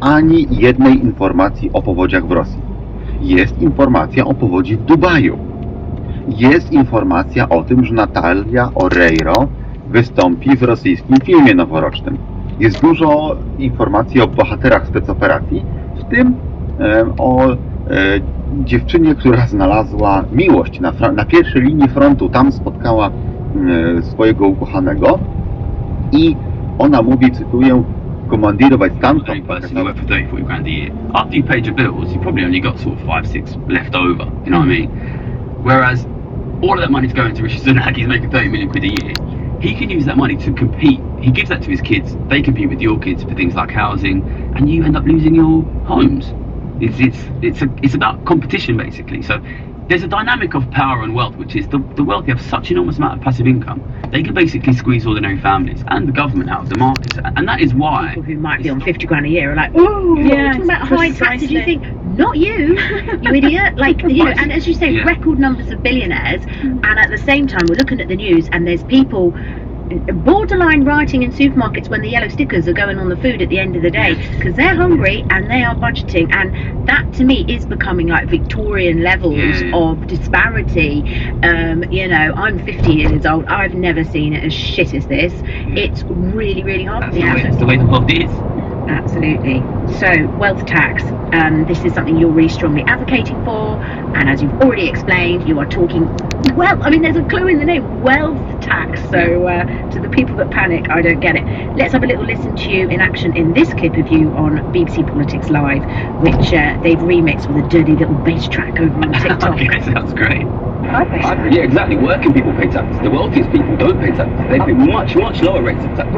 ani jednej informacji o powodziach w Rosji. Jest informacja o powodzi w Dubaju. Jest informacja o tym, że Natalia Oreiro wystąpi w rosyjskim filmie noworocznym. Jest dużo informacji o bohaterach specoperacji, w tym o dziewczynie, która znalazła miłość na pierwszej linii frontu. Tam spotkała swojego ukochanego i ona mówi, cytuję, komandirować stamtąd. You work for 30, 40 grand a year. After you paid your bills, you probably only got sort of 5, 6 left over. You know what I mean? Whereas all of that money's going to Rishi Sunak. He's making 30 million quid a year. He can use that money to compete. He gives that to his kids. They compete with your kids for things like housing, and you end up losing your homes. It's about competition basically. So there's a dynamic of power and wealth, which is the wealthy have such enormous amount of passive income. They can basically squeeze ordinary families and the government out of the market, and that is why people who might be on 50 grand a year are like, oh, Yeah, talking about high taxes. You precisely. think, not you, you idiot. Like, you know, and as you say, Yeah. record numbers of billionaires, and at the same time, we're looking at the news, and there's people borderline rioting in supermarkets when the yellow stickers are going on the food at the end of the day because they're hungry and they are budgeting, and that to me is becoming like Victorian levels of disparity. You know, I'm 50 years old, I've never seen it as shit as this. It's really, really hard. that's the way the world is. Absolutely. So, wealth tax, this is something you're really strongly advocating for, and as you've already explained, you are talking, well, I mean, there's a clue in the name, wealth tax. So, to the people that panic, I don't get it. Let's have a little listen to you in action in this clip of you on BBC Politics Live, which they've remixed with a dirty little bass track over on TikTok. Okay, sounds great. Yeah, exactly. Working people pay tax. The wealthiest people don't pay tax. They pay much, much lower rates of tax.